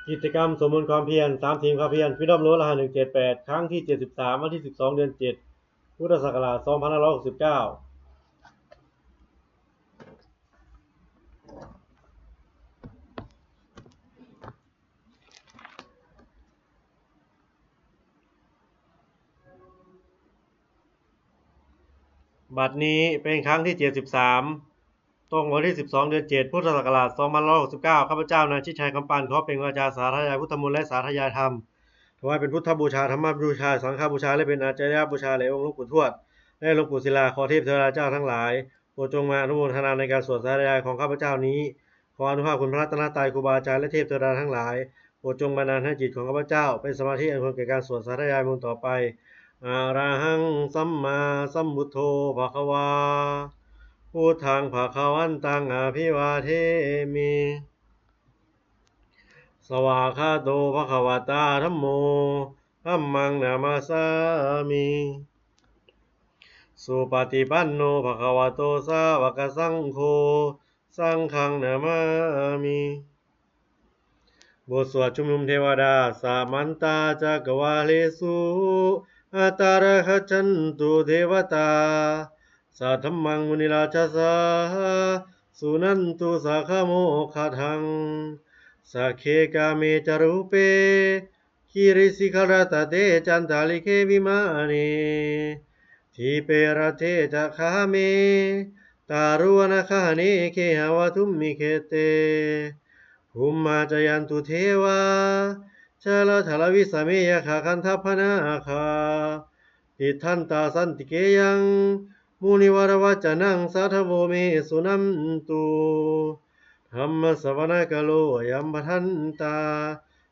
กิจกรรมสมบูรณ์ความเพียร3 ทีมความเพียร Freedom Road รหัส178 ครั้งที่ 73 วันที่ 12 เดือน 7 พุทธศักราช 2569 บัดนี้เป็นครั้งที่ 73 ตรงวันที่ 12 เดือน 7 พุทธศักราช 2569 ข้าพเจ้านายชิดชัยคำปานขอเป็นอาจารย์สาธยายพุทธมนต์และสาธยายธรรมถวายเป็นพุทธบูชาธรรมบูชาสังฆบูชาและเป็นอาจารย์บูชาแด่องค์หลวงปู่ทวดและหลวงปู่ศิลาขอเทพเทวดาเจ้าทั้งหลายโปรดจงมาอนุโมทนาในการสวดสาธยายของข้าพเจ้านี้ขออนุภาพคุณพระรัตนตรัยครูบาอาจารย์และเทพเทวดาทั้งหลายโปรดจงบันดาลให้จิตของข้าพเจ้าเป็นสมาธิอันควรแก่การสวดสาธยายมนต์ต่อไปอะระหังสัมมาสัมพุทโธภควาพุทธังภควันตังอภิวาเทมิสวากขาโตภควตาธัมโมธัมมังนามาสามิสุปฏิปันโนภควโตสาวกสังโฆสังฆังนามามิบทสวดชุมนุมเทวดาสามันตาจักวาเลสุอัตตาระหัจฉันตุเทวตาสัทธัมมังมุนิราชสาสุนันตุสัคโมคทังสักเคกาเมจารุเปคิริสิขรตเตจันตาลิเควิมาเนทีเปรเทจะคาเมตารุวนาคาเนเคหาวทุมมิเคเตภูมิมาจยันตุเทวาชาลทลวิสเมยขาคันทัพนาคาติทันตาสันติเกยังมุนิวรวัจนังสัทโวเมสุนัมตุธรรมสวนกโลยัมปทันตา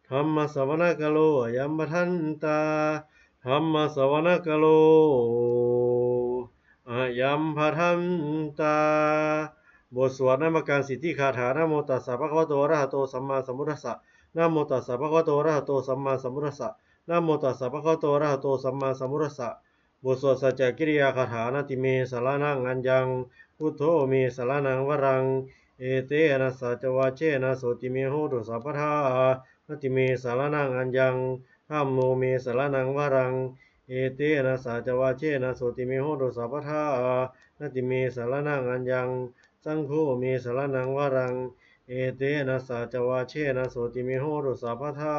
ธรรมสวนกโลยัมปทันตาธรรมสวนกโลยัมปทันตาบทสวดนามการสิทธิคาถานะโมตัสสะภะคะวะโตอะระหะโตสัมมาสัมพุทธัสสะนะโมตัสสะภะคะวะโตอะระหะโตสัมมาสัมพุทธัสสะนะโมตัสสะภะคะวะโตอะระหะโตสัมมาสัมพุทธัสสะบทสวดสัจจกิริยาคาถานาติเมสารนังอัญญังพุทโธเมสารนังวรังเอเตนะสัจวาเชนะโสติเมโหตุสัพพทานาติเมสารนังอัญญังธัมโมเมสารนังวรังเอเตนะสัจวาเชนะโสติเมโหตุสัพพทานาติเมสารนังอัญญังสังโฆเมสารนังวรังเอเตนะสัจวาเชนะโสติเมโหตุสัพพทา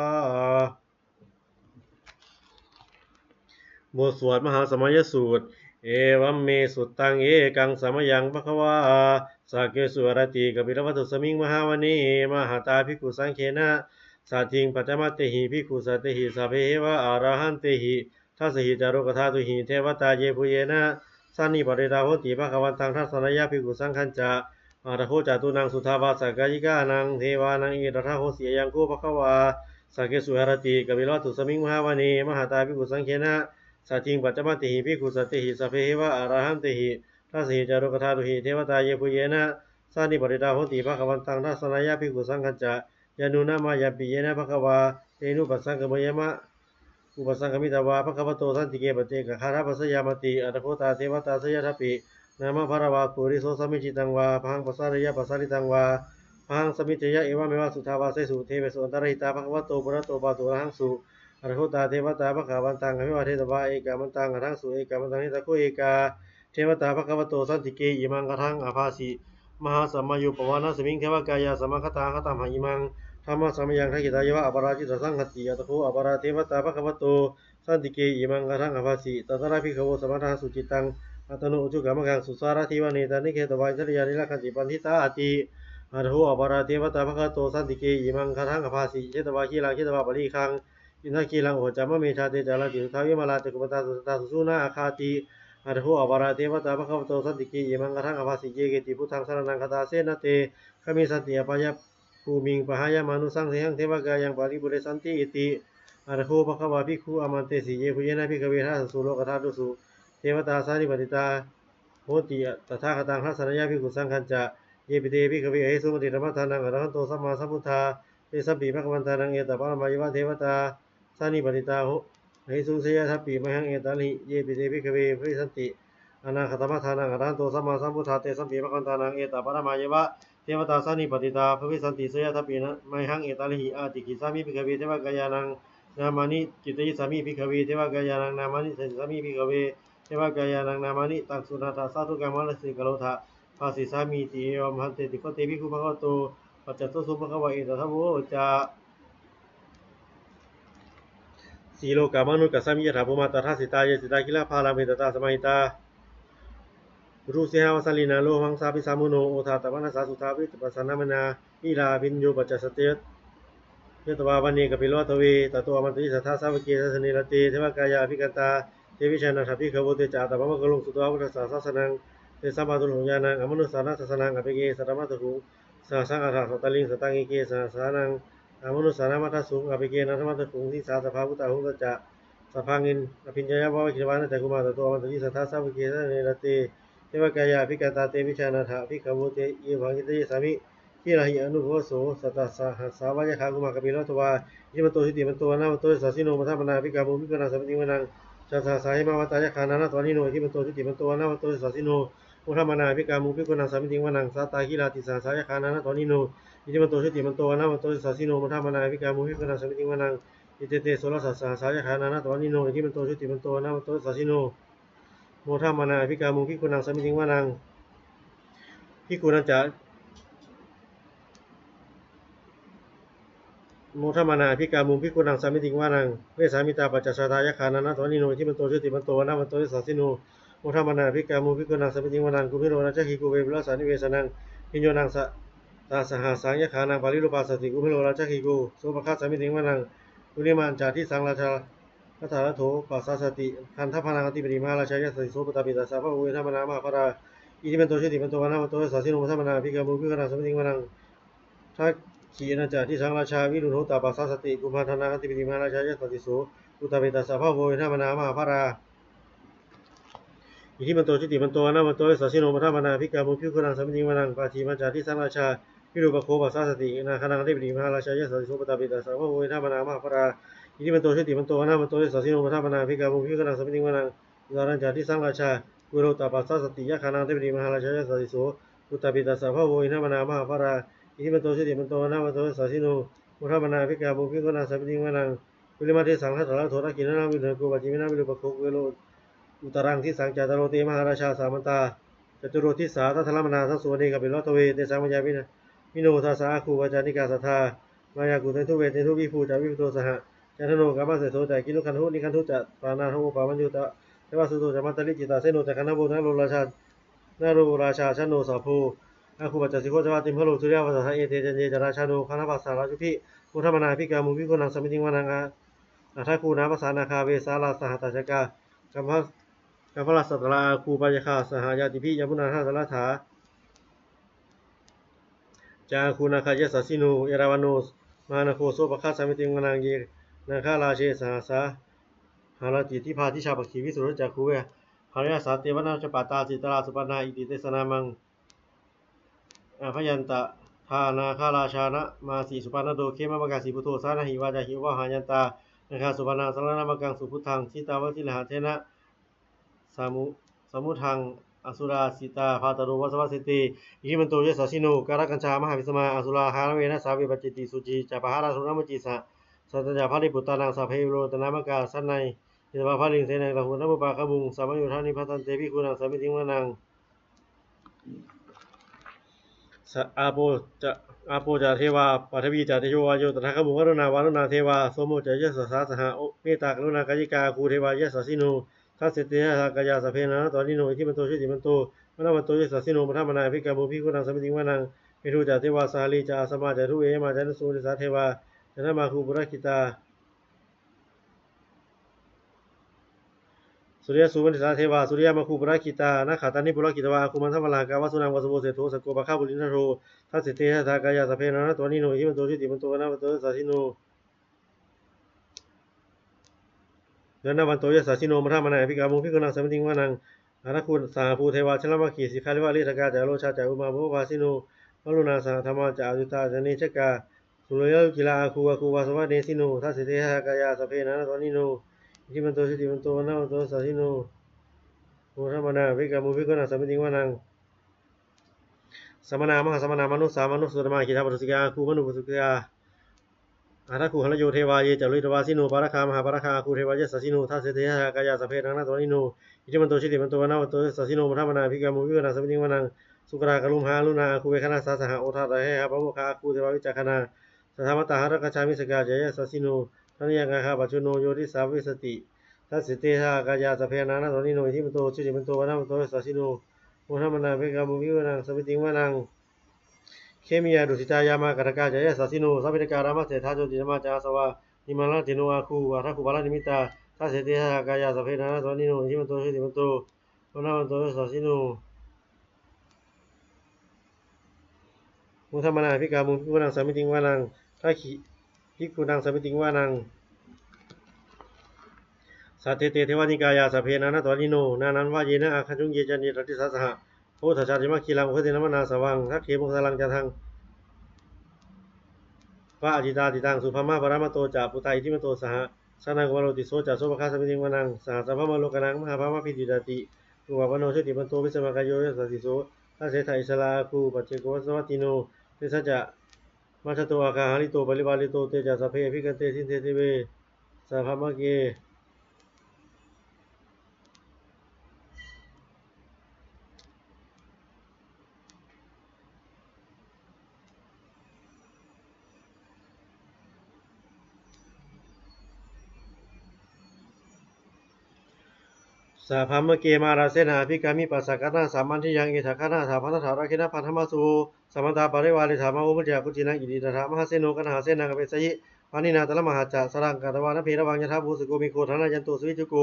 บทสวดมหาสมัยสูตรเอวัมเมสุตตังเอกังสมยังภควาสักเกสุรติกบิลวัตุสมิงมหาวณีมหาตาภิกขุสังเขนะสัตถิงปัจจมัตเตหิภิกขุสัตเตหิสัพเพวะอรหันเตหิทัสสหิจารุกธาตุหิเทวตาเยภูเยนะสันนิปริตาโหติภควันตังทัสสนยะภิกขุสังคัญจะอาตโคจตุนังสุทาวาสกายิกานังเทวานังเอตถาโหสียังกุภควาสักเกสุรติกบิลวัตุสมิงมหาวณีมหาตาภิกขุสังเขนะสัตถิงปัจจมัตติหิภิกขุสัตติหิสัพเพวะอรหันติหิทัสสิจารุกธาตุหิเทวตาเยภูเยนะสันนิปริตาโหติภควันตังทัสสนายะภิกขุสังคัญจะยานุนามายาปิเยนะภควาเตนุปัสสังกมยมะอุปสังคมิตาวาภควโตสันติเกปเจกคาราปัสยามติอัตโคตาเทวตาสยทัพปินามะภรวาปุริโสสมิจิตังวาพังปัสสริยะปัสสริตังวาพังสมิจยะเอวะเมวะสุทาวาเสสุเทเวสุอันตรหิตาภควโตปุระโตปาตุระหังสุอรหุตาเทวตาภควันตังอภิวาเทตวาเอกามันตังอทังสุเอกามันตังนิตะคุเอกาเทวตาภควโตสันติเกอิมังกทังอภาสิมหาสัมมายุปวานะสมิงเทวกายาสมังคตาคตัมหอิมังธรรมะสัมยังทักิตายวะอปราจิตสังคติยตโคอปราเทวตาภควโตสันติเกอิมังกทังอภาสิตตระภิกขโวสมัทธสุจิตังอัตโนอุจุกรรมกังสุสารทิวานิตานิเคตวาจริยานิลักขติปันทิตาอติอรหุอปราเทวตาภควโตสันติเกอิมังกทังอภาสิเชตวาคีลังเชตวาปริคังอินทกีลังโอจามะเมชาเตจาราติสุทาวิมาลาเตกุปตาสุตตาสุสุนาอาคาติอรหุอปาราเทวตาภควโตสันติกิยิมังกทังอภาสิเยเกติพุทธังสรณังคตาเสนะเตขมิสันติอปายะภูมิงปหายามานุสังเสหังเทวกายังปาริบุเรสันติอิติอรหุภควาภิกขุอมันเตสิเยภูเยนะภิกขเวทาสุโลกธาตุสุเทวตาสานิปติตาโหติตถาคตังทัสสนยะภิกขุสังคัญจะเยปิเตภิกขเวเหสุมติธรรมทานังอรหันโตสัมมาสัมพุทธาเตสัพพิภควันตานังเอตปะระมายวะเทวตาสานิปติตาโหหิสุเสยทัพปิมหังเอตันหิเยปิเตภิกขเวปริสันติอนาคตมัทานังอรหันโตสัมมาสัมพุทธาเตสัมปิภควันตานังเอตปะระมายวะ วตาสานิปติตาภวิสันติเสยทัพปินะไมหังเอตาลิหิอาติกิสามิภิกขเวเทวกายานังนามานิจิตติสามิภิกขเวเทวกายานังนามานิสันติสามิภิกขเวเทวกายานังนามานิตังสุนาตาสาธุกรรมะสิกโลทะภาสิสามีติเอวมหันเตติโคเตภิกขุภควโตปัจจตุสุภควะเอตทัพโวจาสีโลกามนุกัสสามิยถาภูมาตถาสิตายสิตาคิลาภาลาเมตตาสมัยตารูเสหาวสัลลินาโลหังสาปิสามุโนโอทาตะวนาสาสุทาวิตปัสสนามนาวิลาพินโยปัจจสเตยตวาวันเนกปิโลตเวตตัวมันติสัทธาสาวเกสสนิรติเทวกายาภิกันตาเทวิชานาถภิกขโวเตจาตะภมะกลุงสุตวาวุฒสาสสนังเตสัมมาตุลหญานังอมนุสานัสสนังอภิเกสัตมะตุหุสาสังอาถาสตลิงสตังเอเกสาสานังอมนุสานามัทสุงอภิเกนัสมัตถุงทิสาสภาพุตตาหุตจะสพังอินอภิญญาภวะคิวานะจักกุมาตตัวมันติสัทธาสาวเกสสนิรติเทวกายาภิกันตาเตวิชานาถภิกขโวเตเยวังกิตเยสามิที่ราหิอนุโภโสสัตตสหัสสาวะยะขากุมากปิโลทวายิมันโตสิติมันโตนามันโตสัสสิโนมัทมนาภิกามุภิกนาสัมปติวนังชาสาสายมาวตายะขานานะตวานิโนที่มันโตสิติมันโตนามันโตสัสสิโนมัทมนาภิกามุภิกนาสัมปติวนังสาตาคิลาติสาสายะขานานะตวานิโนที่มันโตสิติมันโตนามันโตสัสสิโนมัทมนาภิกามุภิกนาสัมปติวนังอิเตเตโสรสัสสายะขานานะตวานิโนที่มันโตสิติมันโตนามันโตสัสสิโนโมทมนาภิกามุภิกนาสัมปติวนังภิกขุนันจะโมทมานาภิกามุภิกขุนังสามิติงวานังเวสามิตาปัจจชาตายะขานานะตวานิโนที่มันโตชุติมันโตนะมันโตสัสสิโนโมทมานาภิกามุภิกขุนังสามิติงวานังกุมิโรนะจักขิกุเววิลาสานิเวสนังพิญโยนังสะตาสหาสังยะขานังปาริโลปัสสติกุมิโรนะจักขิกุโสภคัสสามิติงวานังกุลิมานจาทิสังราชาพัทธาโถปัสสสติคันทพานังอติปริมาราชายะสติโสปตาปิตาสาภะเวทมนามหาภราอิทิมันโตชุติมันโตนะมันโตสัสสิโนโมทมานาภิกามุภิกขุนังสามิติงวานังทักขีนาจาที่สังราชาวิรุณโหตาปัสสสติกุมภาธนาคติปิติมาราชายะสติโสอุตตาเปตาสาภาโวเวทมนามหาภราอิทิมันโตชิติมันโตนะมันโตสัสสิโนมัทมนาภิกามุภิกขุนังสัมมิติวานังปาทีมัจจาที่สังราชาวิรุปโคปัสสสตินาคนังติปิติมาราชายะสติโสอุตตาเปตาสาภาโวเวทมนามหาภราอิทิมันโตชิติมันโตนะมันโตสัสสิโนมัทมนาภิกามุภิกขุนังสัมมิติวานังอุตตารัญจาที่สังราชาวิรุตตาปัสสสติยะคนังติปิติมาราชายะสติโสอุตตาเปตาสาภาโวเวทมนามหาภราอิทิมันโตชิติมันโตนะมันโตสัสสิโนมุทมนาภิกามุภิกขุนังสัมปติวานังวิริมาเทสังฆตระโทระกินนาวิเนโกปัจจิมินาวิรุปโคเวโลอุตรังที่สังจาตโรเตมหาราชาสามันตาจตุโรทิสาทัทลมนาทัสสุวเนกปิโลตเวเตสังมัญญาวิโนทัสสาคูวาจานิกาสัทธามายากุเตทุเวเตทุวิภูจาวิภูโตสหจันทโนกามาเสโสจากินุคันหุนิคันทุจะปานาโหปามัญยุตะเทวสุโตจะมัตตลิจิตาเสโนจะคันนโบนะโลราชานาโรราชาชโนสาภูอาคูปัจจสิโคจวาติมพโลสุริยวัสสะเอเตจันเยจราชาโนคณปัสสาราชุพิมุทมนาภิกามุภิกขุนังสัมมิติวานังอาทัคูนาภาษานาคาเวสาลาสหัตจกากัมพลัสสตราคูปัญคาสหายาติพิยมุนาทัสลาถาจาคูนาคายสัสสิโนเอราวันโนมานาโคโสปะคัสสัมมิติวานังเยนาคาราเชสหสาหาราติทิพาทิชาปขีวิสุรจักขุเวหารยาสาเตวนาชปาตาสิตราสุปนาอิติเตสนามังพยันตะทานาคาราชานะมาสีสุปานโดเคมะมะกาสีพุทโธสานะหิวาจาหิวะหายันตานะคะสุปนาสรณะมะกังสุพุทธังสิตาวติลหะเทนะสมุทังอสุราสิตาภาตโรวัสวะสิติอิมันโตยสัสสิโนการกัญชามหาวิสมาอสุราหาเวนะสาวิปัจจิติสุจีจาปหาราสุนามจิสะสัตยาภริปุตตานังสัพเพโรตนามะกาสันในเทวะภริงเสนังตะหุนมุปากะบุงสัมมยุทานิพัตันเตภิกขุนังสัมมิติวานังอาโปจาเทวาปัทวีจาเทโยวาโยตถาคมุวรุณาวารุณาเทวาโสโมจายะสสาสหะเมตตากรุณากายิกาคูเทวายะสัสสิโนทัสสิเตหะกายาสเพนะตอนิโนอิทิมันโตชิติมันโตมนะมันโตยะสัสสิโนมัทมนาภิกามุภิกขุนังสัมมิติวานังเมตุจาเทวาสาลีจาสมาจาทุเอมาจานุสุนิสาเทวาจันทมาคูปุรคิตาสุริยสุวรรณสาเทวาสุริยมาคูปราคิตานาขาตานิปุรคิตวาคุมันทัมมลากาวสุนังวสโมเสโทสโกปะคาบุลินโททัสสิเตหะทากายาสเพนะตัวนิโนอิมันโตชิติมันโตนะมันโตสัสสิโนเดนะวันโตยะสัสสิโนมัทมนาภิกามุภิกขุนังสัมมิติวานังอาราคุณสาภูเทวาชลมะขีสิคาลิวะลิทกาจาโลชาจาอุมาภวาสิโนวรุณาสหธรรมจาอยุตาจเนชกาสุรยะกิลาคูวาคูวาสวะเนสิโนทัสสิเตหะกายาสเพนะตัวนิโนอิทิมันโตชิติมันโตนะมันโตสัสสิโนโมทมนาภิกามุภิกขุนังสัมมิติวานัง สมณามหาสมณามนุษย์สามนุษย์สุตมาคิทาปรุสิกาคูมนุปุสุกาอาทัคคูหรโยเทวาเยจารุตวาสิโนปาราคามหาปาราคาคูเทวาเยสัสิโนทัสเสเทหากายาสเพนังนาตวนิโนอิจิมันโตชิติมันโตวนาวันโตสัสิโนมัทมนาภิกามุวิวนาสัมปิงวนังสุกรากลุมหาลุนาคูเวคณาสาสหโอทาตะเฮหะปะโมคาคูเทวาวิจักขณาสัทธามตาหะรักชามิสกาเจยสัสิโนทันยังกาคาปัจจุโนโยติสาวิสติทัสเสเทหากายาสเพนังนาตวนิโนอิจิมันโตชิติมันโตวนาวันโตสัสิโนมัทมนาภิกามุวิวนังสัมปิงวนังเคมียาดุสิตายามากรกาจายสัสิโนสัพพิการามะเสธาโจตินมาจาสวานิมาลาติโนอาคูอาทัคคูบาลานิมิตาทัสเสติหากายาสเพนานาตวนิโนอิมันโตหิติมันโตวนามันโตสัสิโนมุทัมมนาภิกามุวินังสัมมิติงวานังทัคขิภิกขุนังสัมมิติงวานังสัตเตเตเทวานิกายาสเพนานาตวนิโนนานันวาเยนะอาคันจุงเยจันเยตติสัสสหะโพธชาติมัคคีลังโพธินมนาสวังทัคเขมุสลังจันทังพระอจิตาติตังสุภมาปรมาโตจาปุตาอิทิมโตสหสนังวโรติโสจาโสภคาสมิติงวนังสหสัพพมโลกนังมหาภามพิติดาติตุวะปโนชติมันโตวิสมกายโยยสัสสิโสทัสเสถาอิสลาคูปัจเจโกวัสวัตติโนเตสัจจะมัชโตอาคาหาริโตปริวาริโตเตจาสเพภิกันเตสินเทติเวสัพพมะเกสาพัมมะเกมาราเสนาภิกามิปัสสะกนาสามันทิยังเอถาคนาถาพันธถาราคินะพันธมาสุสัมมันตาปริวาริธามาอุปจากุจินังอิดิตถามหาเสโนกนาหาเสนังกเปสยิปานินาตละมหาจะสรังกัตวานเพระวังยะทาภูสโกมิโคธนายันโตสวิจุโก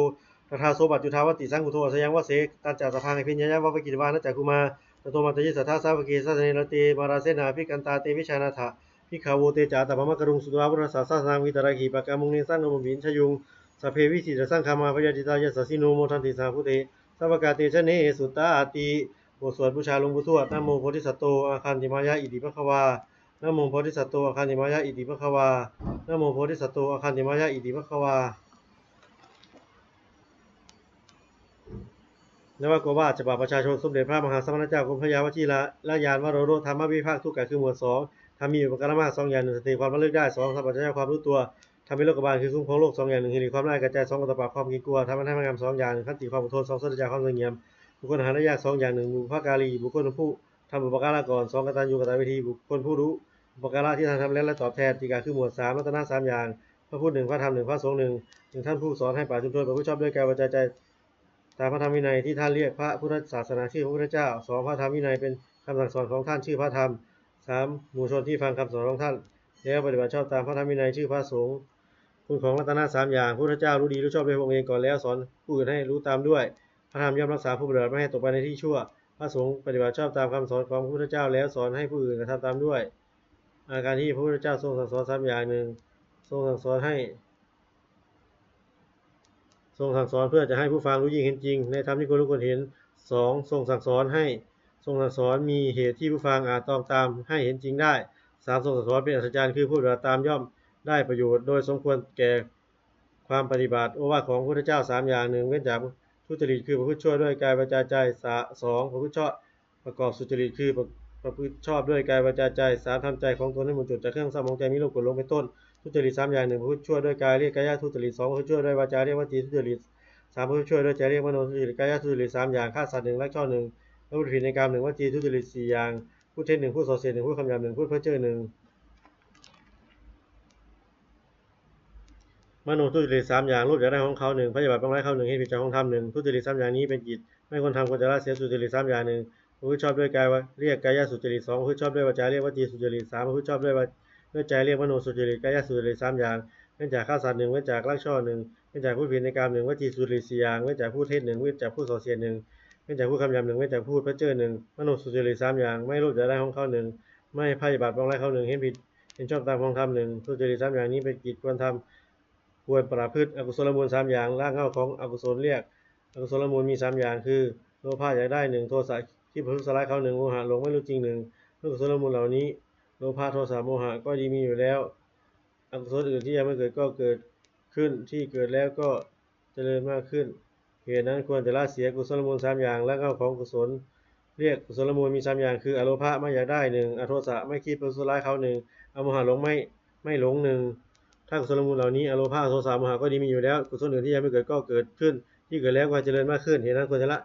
ตถาโสบัจจุทาวติสังกุโทสยังวะเสตัจจสะพังอภิญญาวะปกิตวานะจักกุมาตโตมัตยิสัทธาสาวกีสัสเนรติมาราเสนาภิกันตาเตวิชานาถาภิกขาวโตจาตปะมะกรุงสุตวาวุรสาสสังวิตราขีปะกามุงเนสังนมบินชยุงสัพเพวิสิตสังคามาพยาจิตายสัสสิโนโมทันติสาพุเตสัพพกาเตชะเนสุตตาติบทสวดบูชาหลวงปู่ทวดนะโมโพธิสัตโตอาคันติมายะอิติภควานะโมโพธิสัตโตอาคันติมายะอิติภควานะโมโพธิสัตโตอาคันติมายะอิติภควานวโกวาสฉบับประชาชนสมเด็จพระมหาสมณเจ้ากรมพระยาวชิระและยานวโรโรธรรมวิภาคทุกข์คือหมวดสองทำมีอุปการะมากสองอย่างหนึ่งสติความระลึกได้สองสัมปชัญญะความรู้ตัวทำให้โลกบาลคือคุ้มครองโลกสองอย่างหนึ่งหิริความได้กระจายสองอัตตาความกินกลัวทำให้งามสองอย่างหนึ่งขันติความอดทนสองสัจจะความเงียบบุคคลหาได้ยากสองอย่างหนึ่งบุพการีบุคคลผู้ทำอุปการะก่อนสองกตัญญูกตวิธีบุคคลผู้รู้อุปการะที่ท่านทำแล้วและตอบแทนติกาคือหมวดสามรัตนะสามอย่างพระพุทธหนึ่งพระธรรมหนึ่งพระสงฆ์หนึ่งท่านผู้สอนให้ปราศจากทุกข์เป็นผู้ชอบด้วยกายวาจาใจตามพระธรรมวินัยที่ท่านเรียกพระพุทธศาสนาชื่อพระพุทธเจ้าสองพระธรรมวินัยเป็นคำสั่งสอนของท่านชื่อพระธรรมสามหมู่ชนที่ฟังคำสอนของท่านแล้วปฏิบัติชอบตามพระธรรมวินัยชื่อพระสงฆ์คุณของรัตนะสามอย่างพระพุทธเจ้ารู้ดีรู้ชอบด้วยพระองค์เองก่อนแล้วสอนผู้อื่นให้รู้ตามด้วยพระธรรมย่อมรักษาผู้ปฏิบัติไม่ให้ตกไปในที่ชั่วพระสงฆ์ปฏิบัติชอบตามคำสอนของพระพุทธเจ้าแล้วสอนให้ผู้อื่นกระทำตามด้วยอาการที่พระพุทธเจ้าทรงสั่งสอนสามอย่างหนึ่งทรงสั่งสอนเพื่อจะให้ผู้ฟังรู้ยิ่งเห็นจริงในธรรมที่ควรรู้ควรเห็นสองทรงสั่งสอนมีเหตุที่ผู้ฟังอาจต้องตามให้เห็นจริงได้สามทรงสั่งสอนเป็นอัศจรรย์คือผู้ปฏิบัติตามย่อมได้ประโยชน์โดยสมควรแก่ความปฏิบัติโอวาทของพระพุทธเจ้าสามอย่างหนึ่งเว้นจากทุจริตคือประพฤติชั่วด้วยกายวาจาใจสองประพฤติชอบประกอบสุจริตคือประพฤติชอบด้วยกายวาจาใจสามทำใจของตนให้หมดจดจากเครื่องเศร้าหมองใจมีโลภโกรธหลงเป็นต้นทุจริตสามอย่างหนึ่งประพฤติชั่วด้วยกายเรียกกายทุจริตสองประพฤติชั่วด้วยวาจาเรียกวจีทุจริตสามประพฤติชั่วด้วยใจเรียกมโนทุจริตกายทุจริตสามอย่างฆ่าสัตว์หนึ่งลักช่อหนึ่งพูดผิดในกรรมหนึ่งวจีทุจริตสี่อย่างพูดเท็จหนึ่งพูดส่อเสียดหนึ่งพูดคำหยาบหนึ่งพูดเพ้อเจ้อหนึ่งมโนทุจริตสามอย่างรูปอยากได้ของเขาหนึ่งพยาบาทบ้องไร้เขาหนึ่งให้ผิดจากของธรรมหนึ่งทุจริตสามอย่างนี้เป็นกิจไม่ควรทำควรจะละเสียสุจริตสามอย่างหนึ่งประพฤติชอบด้วยกายเรียกกายสุจริตสองประพฤติชอบด้วยวาจาเรียกวจีสุจริตสามประพฤติชอบด้วยใจเรียกมโนสุจริตกายสุจริตสามอย่างเว้นจากฆ่าสัตว์หนึ่งเว้นจากลักช่อหนึ่งเว้นจากพูดผิดในกรรมหนึ่งวจีสุจริตสี่อย่างเว้นจากพูดเท็จหนึ่งเว้นจากพูดส่อเสียดหนึ่งเว้นจากพูดคำหยาบหนึ่งเว้นจากพูดเพ้อเจ้อหนึ่งมโนสุจริตสามอย่างไม่โลภอยากได้ของเขาหนึ่งไม่พยาบาทบ้องไร้เขาหนึ่งเห็นผิดเห็นชอบตามของธรรมหนึ่งสุจริตสามอย่างนี้เป็นกิจควรทำควรประพฤติอกุศลมูลสามอย่างรากเหง้าของอกุศลเรียกอกุศลมูลมีสามอย่างคือโลภะอยากได้หนึ่งโทสะที่ประทุษร้ายเขาหนึ่งโมหะหลงไม่รู้จริงหนึ่งอกุศลมูลเหล่านี้โลภะโทสะโมหะก็ดีมีอยู่แล้วอกุศลอื่นที่ยังไม่เกิดก็เกิดขึ้นที่เกิดแล้วก็เจริญมากขึ้นเหตุนั้นควรจะละเสียกุศลมูลสามอย่างรากเหง้าของกุศล เรียกกุศลมูลมี3อย่างคืออโลภะไม่อยากได้1อโทสะไม่คิดประทุษร้ายเขา1อโมหะหลงไม่หลงถ้ากุศลมูลเหล่านี้อโลภะโทสะโมหะก็ดีมีอยู่แล้วกุศลอื่นที่ยังไม่เกิดก็เกิดขึ้นที่เกิดแล้วก็เจริญมากขึ้นเหตุนั้นควรจะละ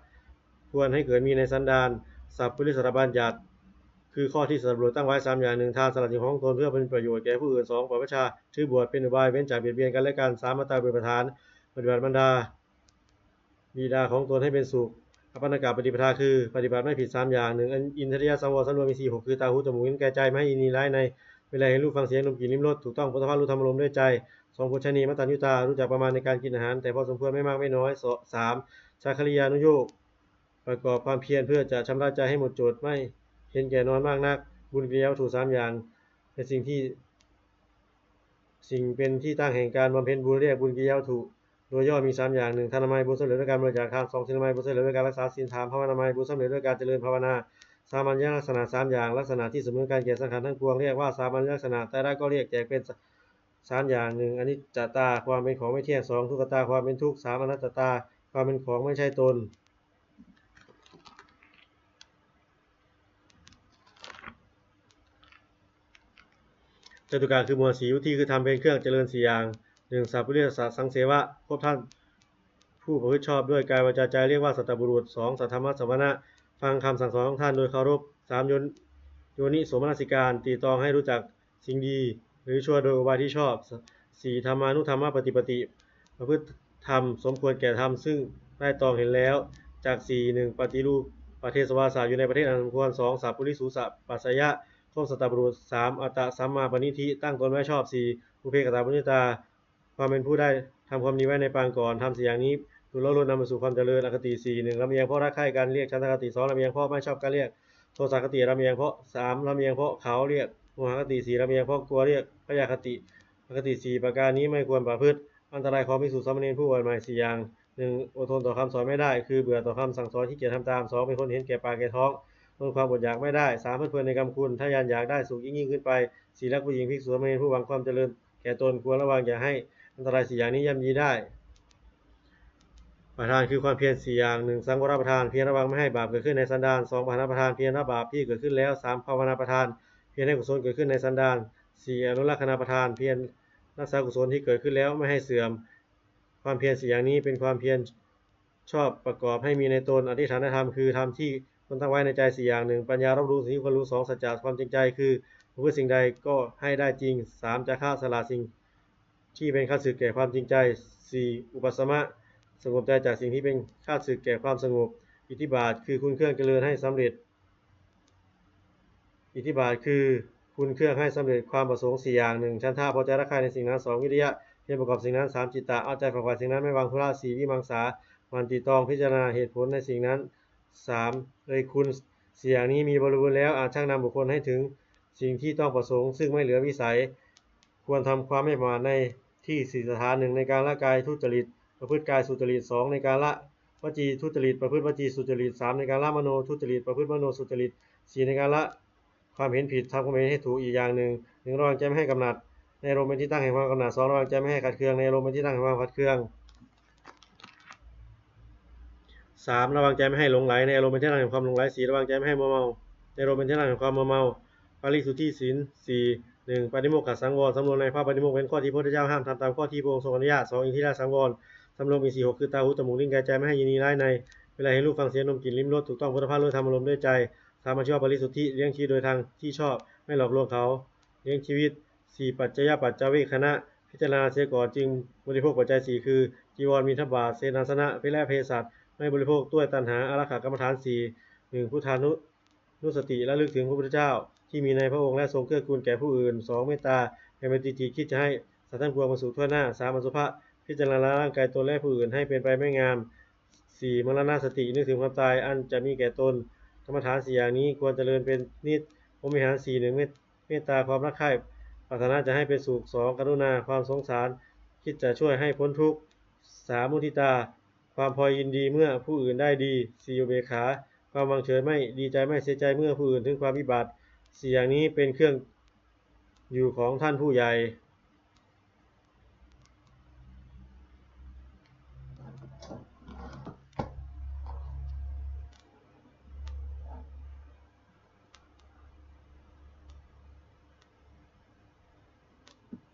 ควรให้เกิดมีในสันดานสัพพุริสตบัญญัติคือข้อที่สัตว์บุรุษตั้งไว้3อย่าง1ทานสละสิ่งของตนเพื่อเป็นประโยชน์แก่ผู้อื่น2ปฏิบัติชาถือบวชเป็นอุบายเว้นจากเบียดเบียนกันและกัน3มัตตาเป็นประธานปฏิบัติบรรดาบิดาของตนให้เป็นสุขอปันนกะปฏิปทาคือปฏิบัติไม่ผิด3อย่าง1อินทรียสังวรสำรวมมี4 6คือตาหูจมูกลิ้นกายใจไม่ให้ยินดีร้ายในเวลาเห็นรูปฟังเสียงดมกลิ่นลิ้มรสถูกต้องพุทธภาพรู้ธรรมอารมณ์ด้วยใจ2โภชนีมัตตัญญูตารู้จักประมาณในการกินอาหารแต่พอสมควรไม่มากไม่น้อย3ชาคริยานุโยคประกอบความเพียรเพื่อจะชำระใจให้หมดจดไม่เห็นแก่นอนมากนักบุญกิริยาวัตถุ3อย่างเป็นสิ่งเป็นที่ตั้งแห่งการบำเพ็ญบุญเรียกบุญกิริยาวัตถุโดยย่อมี3อย่าง1ทานามัยบุญสำเร็จด้วยการบริจาคทาน2ศีลนามัยบุญสำเร็จด้วยการรักษาศีล3ภาวนามัยบุญสำเร็จด้วยการเจริญภาวนาสามัญลักษณะ3อย่างลักษณะที่เสมอกันแก่สังขารทั้งปวงเรียกว่าสามัญลักษณะแต่ละก็เรียกแจกเป็น3อย่าง1อนิจจตาความเป็นของไม่เที่ยง2ทุกขตาความเป็นทุกข์3อนัตตาความเป็นของไม่ใช่ตนจตุการคือหมวด4วิธีคือทำเป็นเครื่องเจริญ4อย่าง1สัพพุริสสังเสวะพบท่านผู้ประพฤติชอบด้วยกายวาจาใจเรียกว่าสัตตบุรุษ2สัทธรรมสวนะฟังคำสั่งสอนของท่านโดยเคารพ3โยนิโสมนสิการตีตองให้รู้จักสิ่งดีหรือชั่วโดยอุบายที่ชอบ4ธรรมานุธรรมปฏิปติประพฤติธรรมสมควรแก่ธรรมซึ่งได้ตองเห็นแล้วจาก4 1ปฏิรูปประเทศสวาสาอยู่ในประเทศอันสมควร2สัพพุริสุสะปัสสยะครบสัตตบุรุษ3อัตตสัมมาปณิธิตั้งตนไว้ชอบ4อุเพกตาปุญญตาความเป็นผู้ได้ทำความดีไว้ในปางก่อนทำ4อย่างนี้ดูแล้วล้วนนำมาสู่ความเจริญอคติ4 1ลำเอียงเพราะรักใคร่กันเรียกฉันทคติ2ลำเอียงเพราะไม่ชอบกันเรียกโทสะคติลำเอียงเพราะ3ลำเอียงเพราะเขาเรียกโมหคติ4ลำเอียงเพราะกลัวเรียกพยาคติอคติ4ประการนี้ไม่ควรประพฤติอันตรายของภิกษุสามเณรผู้บวชใหม่4อย่าง1อดทนต่อคำสอนไม่ได้คือเบื่อต่อคำสั่งสอนที่เกียจทำตาม2เป็นคนเห็นแก่ปากแก่ท้องทนความอดอยากไม่ได้3เพลิดเพลินในกรรมคุณถ้ายันอยากได้สุขยิ่งขึ้นไป4รักผู้หญิงภิกษุสามเณรผู้หวังความเจริญแก่ตนควรระวังอย่าให้อันตราย4อย่างนี้ย่ำยีได้ประธานคือความเพียร4อย่าง1สังวรประธานเพียรระวังไม่ให้บาปเกิดขึ้นในสันดาน2ปหานประธานเพียรละบาปที่เกิดขึ้นแล้ว3ภาวนาประธานเพียรให้กุศลเกิดขึ้นในสันดาน4อนุรักษณประธานเพียรรักษากุศลที่เกิดขึ้นแล้วไม่ให้เสื่อมความเพียร4อย่างนี้เป็นความเพียรชอบประกอบให้มีในตนอธิษฐานธรรมคือธรรมที่ตนตั้งไว้ในใจ4อย่าง1ปัญญารับรู้สิ่งที่ควรรู้2สัจจะความจริงใจคือเพื่อสิ่งใดก็ให้ได้จริง3จะฆ่าสละสิ่งที่เป็นข้าศึกแก่ความจริงใจ4อุปสมะสงบใจจากสิ่งที่เป็นข้าศึกแก่ความสงบอิทธิบาทคือคุณเครื่องเจริญให้สำเร็จอิทธิบาทคือคุณเครื่องให้สำเร็จความประสงค์4อย่าง1ฉันทะพอใจรักใคร่ในสิ่งนั้น2วิริยะเพียรประกอบสิ่งนั้น3จิตตะเอาใจฝักใฝ่สิ่งนั้นไม่วางธุระ4วิมังสามันติตองพิจารณาเหตุผลในสิ่งนั้น3เลยคุณ4อย่างนี้มีบริบูรณ์แล้วอาจชักนำบุคคลให้ถึงสิ่งที่ต้องประสงค์ซึ่งไม่เหลือวิสัยควรทำความไม่ประมาทในที่4สถาน1ในการละกายทุจริตประพฤติกายสุจริต2ในการละวจีทุจริตประพฤติวจีสุจริต3ในการละมโนทุจริตประพฤติมโนสุจริต4ในการละความเห็นผิดทำความเห็นให้ถูกอีกอย่างหนึ่ง1ระวังใจไม่ให้กำหนัดในอารมณ์เป็นที่ตั้งแห่งความกำหนัด2ระวังใจไม่ให้ขัดเคืองในอารมณ์เป็นที่ตั้งแห่งความขัดเคือง3ระวังใจไม่ให้หลงไหลในอารมณ์เป็นที่ตั้งแห่งความหลงไหล4ระวังใจไม่ให้มัวเมาในอารมณ์เป็นที่ตั้งแห่งความมัวเมาปาริสุทธิศีล4 1ปฏิโมกขสังวรสำรวมในพระปฏิโมกข์เป็นข้อที่พระพุทธเจ้าห้ามทำตามข้อที่พระองค์ทรงอนุญาต2อินทิราสังวรสำรวมมี4 6คือตาหูจมูกลิ้นกายใจไม่ให้ยินดีร้ายในเวลาเห็นรูปฟังเสียงดมกลิ่นลิ้มรสถูกต้องพุทธภาพรู้ธรรมอารมณ์ด้วยใจ3อาชีวะปริสุทธิเลี้ยงชีวิตโดยทางที่ชอบไม่หลอกลวงเขาเลี้ยงชีวิต4ปัจจยปัจจเวคขณะพิจารณาเสียก่อนจึงบริโภคปัจจัย4คือจีวรมีทบาทเสนาสนะเภละเภสัชไม่บริโภคด้วยตัณหาอารักขากรรมฐาน4 1พุทธานุสติและลึกถึงพระพุทธเจ้าที่มีในพระองค์และทรงเกื้อกูลแก่ผู้อื่น2เมตตาไม่เป็นติคิดจะให้สัตว์ทั้งปวงมาสู่ทั่วหน้า3อสุภะพิจารณาร่างกายตนและผู้อื่นให้เป็นไปไม่งาม4มรณสตินึกถึงความตายอันจะมีแก่ตนกรรมฐาน4อย่างนี้ควรเจริญเป็นนิจพรหมวิหาร4 1เมตตาความรักใคร่ปรารถนาจะให้เป็นสุข2กรุณาความสงสารคิดจะช่วยให้พ้นทุกข์3มุทิตาความพอยินดีเมื่อผู้อื่นได้ดี4อุเบกขาความวางเฉยไม่ดีใจไม่เสียใจเมื่อผู้อื่นถึงความวิบัติ4อย่างนี้เป็นเครื่องอยู่ของท่านผู้ใหญ่